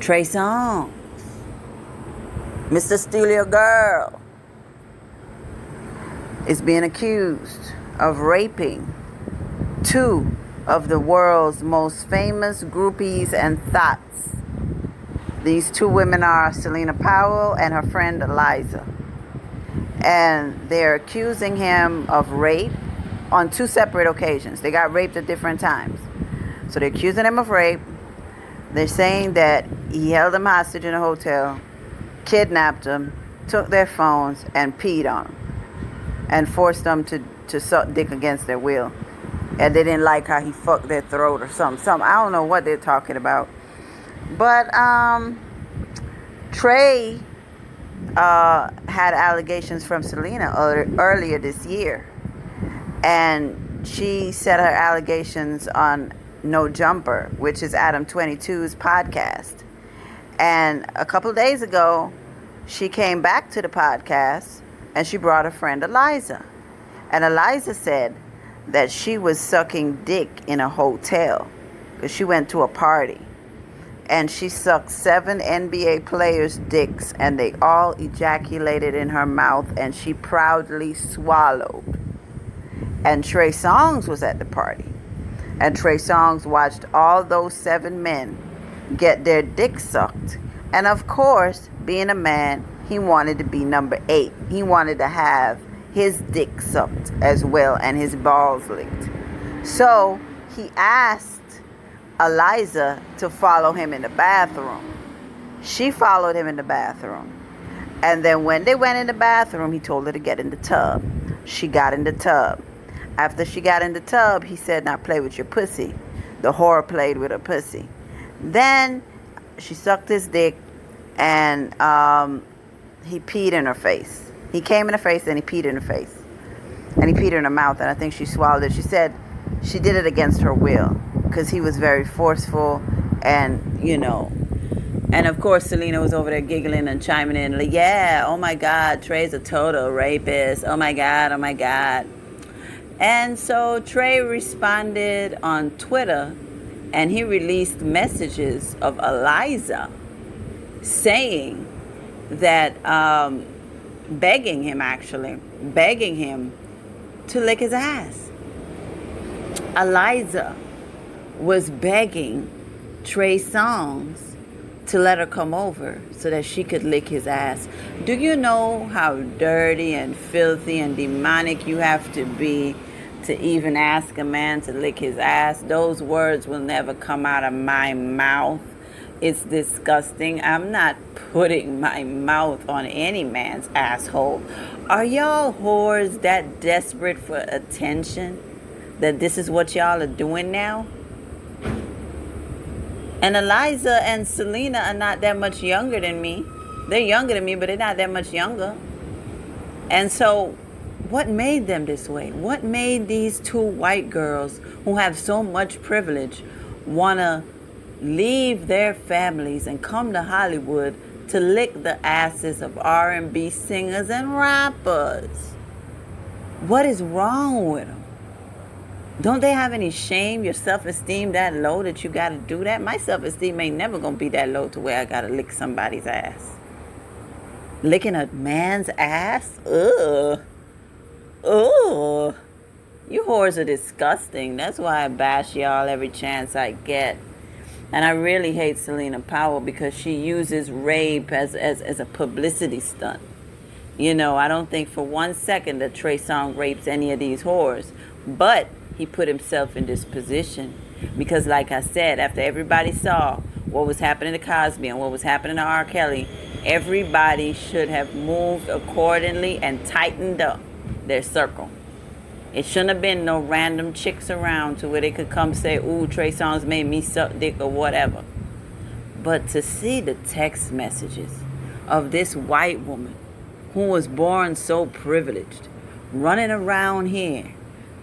Trey Songz, Mr. Steal Your Girl, is being accused of raping two of the world's most famous groupies and thoughts. These two women are Celina Powell and her friend Aliza. And they're accusing him of rape on two separate occasions. They got raped at different times. So they're accusing him of rape. They're saying that he held them hostage in a hotel, kidnapped them, took their phones, and peed on them, and forced them to suck dick against their will. And they didn't like how he fucked their throat or something. I don't know what they're talking about. But Trey had allegations from Celina earlier this year. And she said her allegations on No Jumper, which is Adam 22's podcast. And a couple of days ago, she came back to the podcast and she brought her friend Aliza. And Aliza said that she was sucking dick in a hotel because she went to a party. And she sucked 7 NBA players' dicks and they all ejaculated in her mouth and she proudly swallowed. And Trey Songz was at the party. And Trey Songz watched all those 7 men get their dicks sucked. And of course, being a man, he wanted to be number 8. He wanted to have his dick sucked as well and his balls licked. So he asked Aliza to follow him in the bathroom. She followed him in the bathroom. And then when they went in the bathroom, he told her to get in the tub. She got in the tub. After she got in the tub, he said, "Now play with your pussy." The whore played with her pussy. Then she sucked his dick and he peed in her face. He came in her face and he peed in her face. And he peed in her mouth and I think she swallowed it. She said she did it against her will because he was very forceful and, you know. And of course, Celina was over there giggling and chiming in like, yeah, oh my God, Trey's a total rapist. Oh my God, oh my God. And so Trey responded on Twitter and he released messages of Aliza saying that, begging him to lick his ass. Aliza was begging Trey Songz to let her come over so that she could lick his ass. Do you know how dirty and filthy and demonic you have to be to even ask a man to lick his ass? Those words will never come out of my mouth. It's disgusting. I'm not putting my mouth on any man's asshole. Are y'all whores that desperate for attention that this is what y'all are doing now? And Aliza and Celina are not that much younger than me. They're younger than me, but they're not that much younger. And so, what made them this way? What made these two white girls who have so much privilege want to leave their families and come to Hollywood to lick the asses of R&B singers and rappers? What is wrong with them? Don't they have any shame? Your self-esteem that low that you got to do that? My self-esteem ain't never going to be that low to where I got to lick somebody's ass. Licking a man's ass? Ugh. Ugh. You whores are disgusting. That's why I bash y'all every chance I get. And I really hate Celina Powell because she uses rape as a publicity stunt. You know, I don't think for 1 second that Trey Songz rapes any of these whores. But he put himself in this position because, like I said, after everybody saw what was happening to Cosby and what was happening to R. Kelly, everybody should have moved accordingly and tightened up their circle. It shouldn't have been no random chicks around to where they could come say, ooh, Trey Songz made me suck dick or whatever. But to see the text messages of this white woman who was born so privileged, running around here,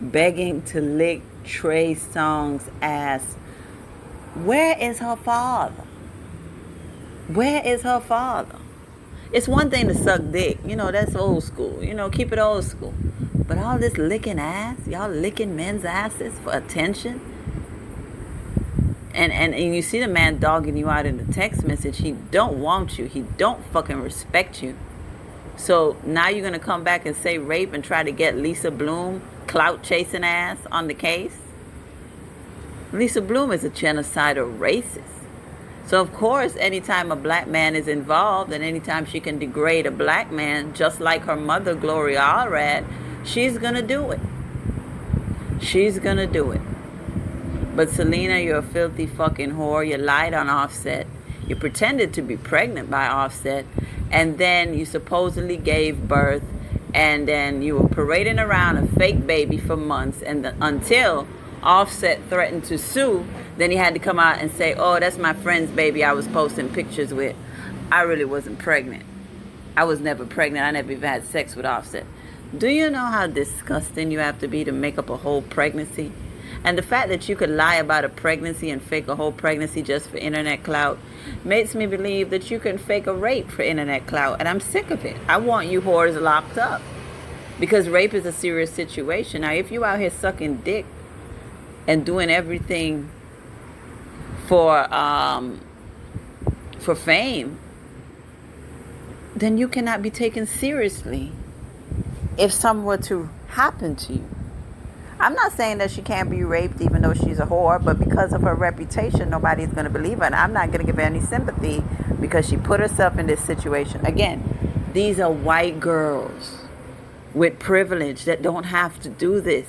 begging to lick Trey Songz' ass. Where is her father? Where is her father? It's one thing to suck dick. You know, that's old school. You know, keep it old school. But all this licking ass, y'all licking men's asses for attention? And you see the man dogging you out in the text message. He don't want you. He don't fucking respect you. So now you're gonna come back and say rape and try to get Lisa Bloom clout chasing ass on the case? Lisa Bloom is a genocidal racist. So of course, anytime a black man is involved and anytime she can degrade a black man, just like her mother, Gloria Allred, she's gonna do it. She's gonna do it. But Celina, you're a filthy fucking whore. You lied on Offset. You pretended to be pregnant by Offset. And then you supposedly gave birth. And then you were parading around a fake baby for months. And until Offset threatened to sue, then he had to come out and say, oh, that's my friend's baby I was posting pictures with. I really wasn't pregnant. I was never pregnant. I never even had sex with Offset. Do you know how disgusting you have to be to make up a whole pregnancy? And the fact that you could lie about a pregnancy and fake a whole pregnancy just for internet clout makes me believe that you can fake a rape for internet clout. And I'm sick of it. I want you whores locked up. Because rape is a serious situation. Now, if you out here sucking dick and doing everything for fame, then you cannot be taken seriously if something were to happen to you. I'm not saying that she can't be raped even though she's a whore, but because of her reputation, nobody's going to believe her. And I'm not going to give her any sympathy because she put herself in this situation. Again, these are white girls with privilege that don't have to do this.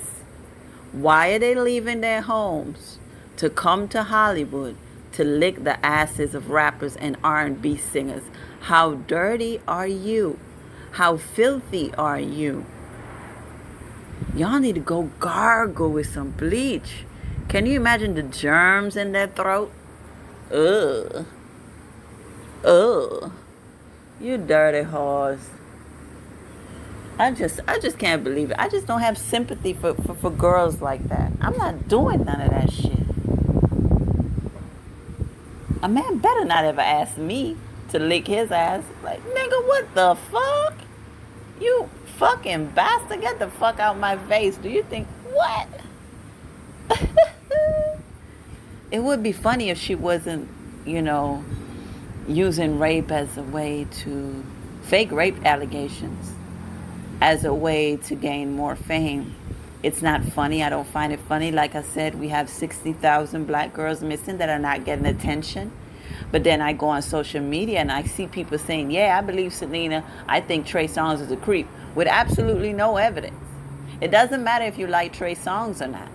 Why are they leaving their homes to come to Hollywood to lick the asses of rappers and R&B singers? How dirty are you? How filthy are you? Y'all need to go gargle with some bleach. Can you imagine the germs in their throat? Ugh. Ugh. You dirty whores. I just can't believe it. I just don't have sympathy for girls like that. I'm not doing none of that shit. A man better not ever ask me to lick his ass. Like, nigga, what the fuck? You fucking bastard, get the fuck out my face. Do you think, what? It would be funny if she wasn't, using rape as a way to fake rape allegations as a way to gain more fame. It's not funny. I don't find it funny. Like I said, we have 60,000 black girls missing that are not getting attention. But then I go on social media and I see people saying, yeah, I believe Celina. I think Trey Songz is a creep, with absolutely no evidence. It doesn't matter if you like Trey Songz or not.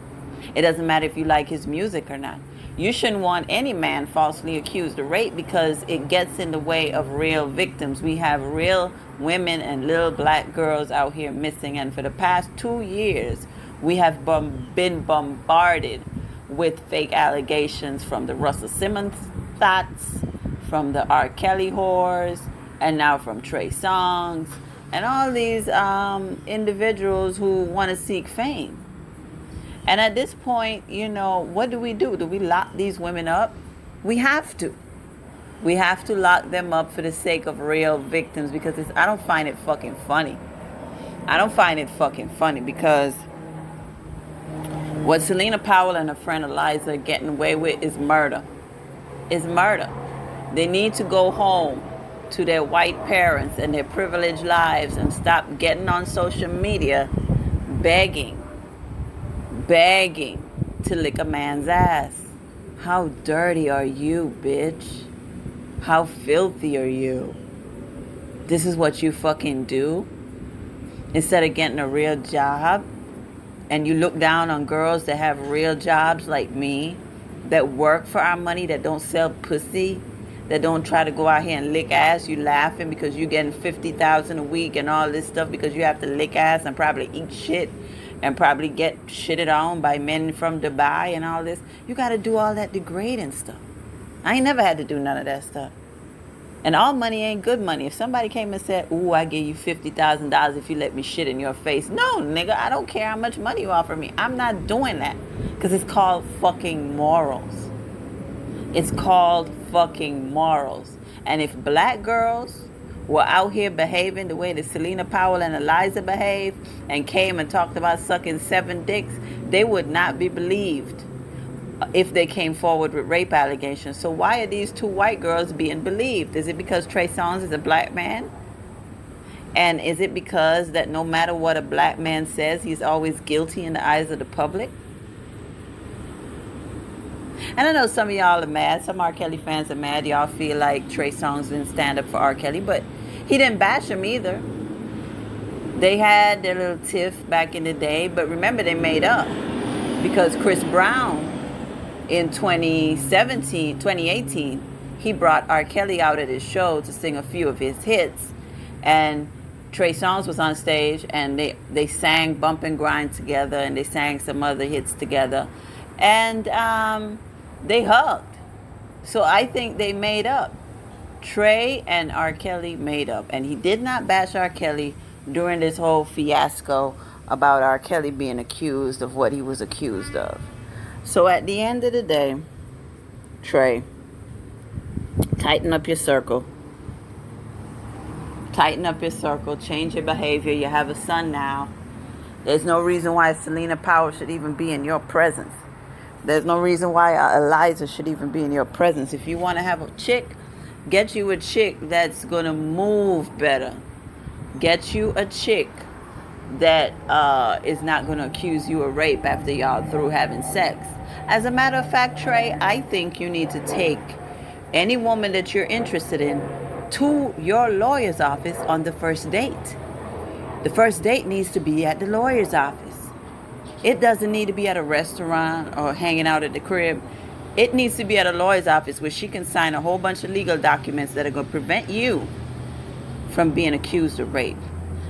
It doesn't matter if you like his music or not. You shouldn't want any man falsely accused of rape because it gets in the way of real victims. We have real women and little black girls out here missing. And for the past 2 years, we have been bombarded with fake allegations from the Russell Simmons thoughts, from the R. Kelly whores, and now from Trey Songz, and all these individuals who want to seek fame. And at this point, what do we do? Do we lock these women up? We have to. We have to lock them up for the sake of real victims because I don't find it fucking funny. I don't find it fucking funny because what Celina Powell and her friend Aliza are getting away with is murder. Is murder. They need to go home to their white parents and their privileged lives and stop getting on social media begging to lick a man's ass. How dirty are you, bitch? How filthy are you? This is what you fucking do? Instead of getting a real job, and you look down on girls that have real jobs like me, that work for our money, that don't sell pussy, that don't try to go out here and lick ass. You laughing because you getting $50,000 a week and all this stuff because you have to lick ass and probably eat shit and probably get shitted on by men from Dubai and all this. You got to do all that degrading stuff. I ain't never had to do none of that stuff. And all money ain't good money. If somebody came and said, ooh, I give you $50,000 if you let me shit in your face. No, nigga, I don't care how much money you offer me. I'm not doing that. Because it's called fucking morals. It's called fucking morals. And if black girls were out here behaving the way that Celina Powell and Aliza behaved and came and talked about sucking 7 dicks, they would not be believed. if they came forward with rape allegations. So why are these two white girls being believed? Is it because Trey Songz is a black man? And is it because that no matter what a black man says, he's always guilty in the eyes of the public? And I know some of y'all are mad. Some R. Kelly fans are mad. Y'all feel like Trey Songz didn't stand up for R. Kelly, but he didn't bash him either. They had their little tiff back in the day, but remember they made up because Chris Brown in 2018, he brought R. Kelly out at his show to sing a few of his hits, and Trey Songz was on stage, and they sang Bump and Grind together, and they sang some other hits together, and they hugged. So I think they made up. Trey and R. Kelly made up, and he did not bash R. Kelly during this whole fiasco about R. Kelly being accused of what he was accused of. So at the end of the day, Trey, tighten up your circle. Tighten up your circle. Change your behavior. You have a son now. There's no reason why Celina Powell should even be in your presence. There's no reason why Aliza should even be in your presence. If you want to have a chick, get you a chick that's going to move better. Get you a chick that is not going to accuse you of rape after y'all through having sex. As a matter of fact, Trey, I think you need to take any woman that you're interested in to your lawyer's office on the first date. The first date needs to be at the lawyer's office. It doesn't need to be at a restaurant or hanging out at the crib. It needs to be at a lawyer's office where she can sign a whole bunch of legal documents that are going to prevent you from being accused of rape.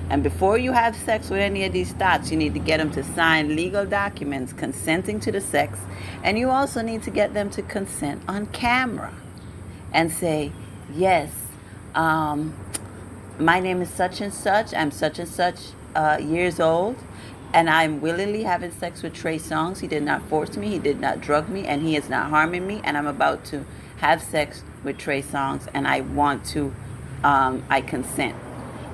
And before you have sex with any of these thoughts, you need to get them to sign legal documents consenting to the sex. And you also need to get them to consent on camera and say, yes, my name is such and such. I'm such and such years old. And I'm willingly having sex with Trey Songz. He did not force me. He did not drug me. And he is not harming me. And I'm about to have sex with Trey Songz. And I want to, I consent.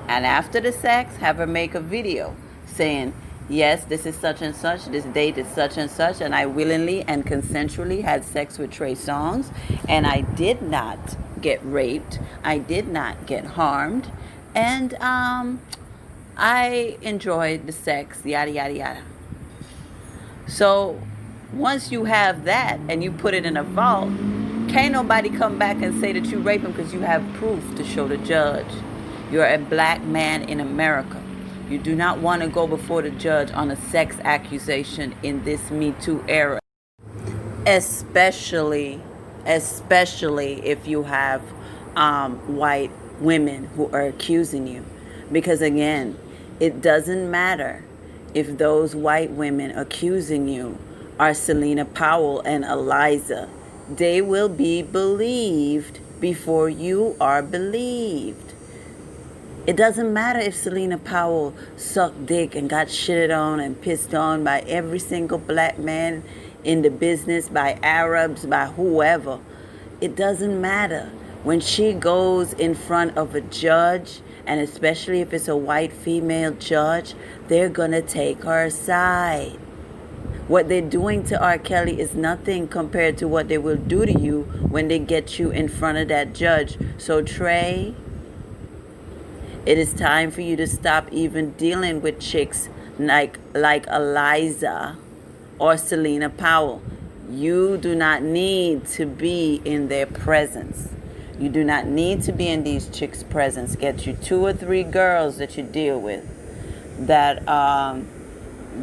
And after the sex, have her make a video saying, yes, this is such and such. This date is such and such. And I willingly and consensually had sex with Trey Songz. And I did not get raped. I did not get harmed. And I enjoyed the sex, yada, yada, yada. So once you have that and you put it in a vault, can't nobody come back and say that you raped him because you have proof to show the judge. You're a black man in America. You do not want to go before the judge on a sex accusation in this Me Too era. Especially if you have white women who are accusing you. Because again, it doesn't matter if those white women accusing you are Celina Powell and Aliza. They will be believed before you are believed. It doesn't matter if Celina Powell sucked dick and got shitted on and pissed on by every single black man in the business, by Arabs, by whoever. It doesn't matter. When she goes in front of a judge, and especially if it's a white female judge, they're going to take her side. What they're doing to R. Kelly is nothing compared to what they will do to you when they get you in front of that judge. So Trey, it is time for you to stop even dealing with chicks like Aliza or Celina Powell. You do not need to be in their presence. You do not need to be in these chicks' presence. Get you 2 or 3 girls that you deal with that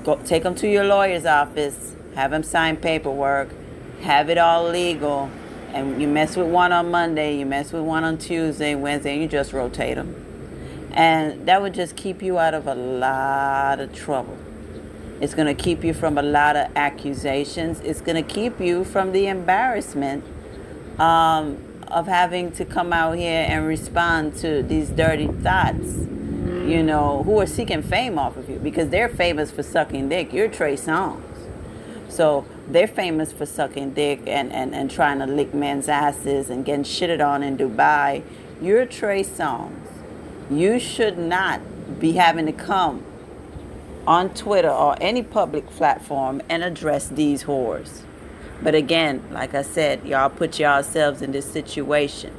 go take them to your lawyer's office, have them sign paperwork, have it all legal, and you mess with one on Monday, you mess with one on Tuesday, Wednesday, and you just rotate them. And that would just keep you out of a lot of trouble. It's going to keep you from a lot of accusations. It's going to keep you from the embarrassment of having to come out here and respond to these dirty thoughts, you know, who are seeking fame off of you because they're famous for sucking dick. You're Trey Songz. So they're famous for sucking dick and trying to lick men's asses and getting shitted on in Dubai. You're Trey Songz. You should not be having to come on Twitter or any public platform and address these whores. But again, like I said, y'all put yourselves in this situation.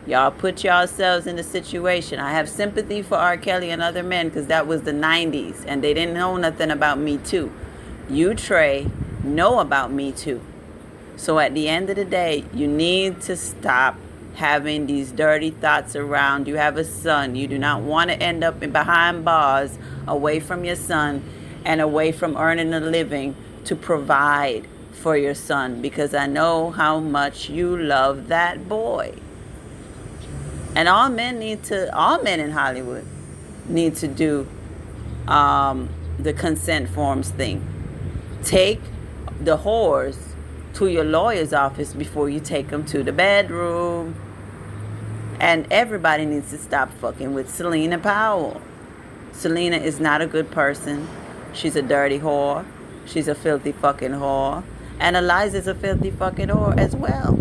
Y'all put yourselves in the situation. I have sympathy for R. Kelly and other men because that was the 90s and they didn't know nothing about Me Too. You, Trey, know about Me Too. So at the end of the day, you need to stop having these dirty thoughts around. You have a son. You do not want to end up behind bars, away from your son and away from earning a living to provide for your son, because I know how much you love that boy. And all men in Hollywood need to do the consent forms thing. Take the whores to your lawyer's office before you take them to the bedroom. And everybody needs to stop fucking with Celina Powell. Celina is not a good person. She's a dirty whore. She's a filthy fucking whore. And Aliza's a filthy fucking whore as well.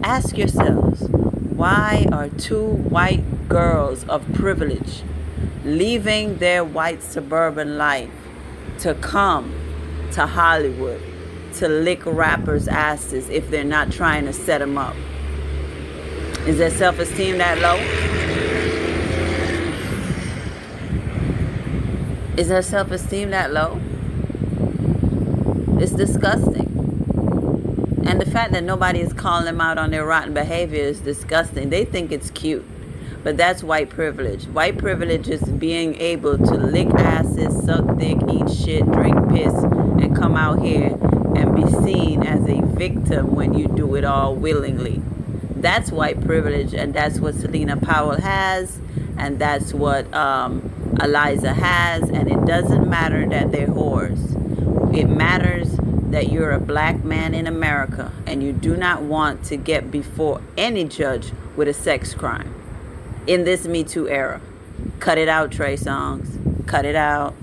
Ask yourselves, why are two white girls of privilege leaving their white suburban life to come to Hollywood to lick rappers' asses if they're not trying to set them up? Is their self-esteem that low? Is their self-esteem that low? It's disgusting. And the fact that nobody is calling them out on their rotten behavior is disgusting. They think it's cute. But that's white privilege. White privilege is being able to lick asses, suck dick, eat shit, drink piss, and come out here and be seen as a victim when you do it all willingly. That's white privilege, and that's what Celina Powell has, and that's what Aliza has, and it doesn't matter that they're whores. It matters that you're a black man in America, and you do not want to get before any judge with a sex crime in this Me Too era. Cut it out, Trey Songz. Cut it out.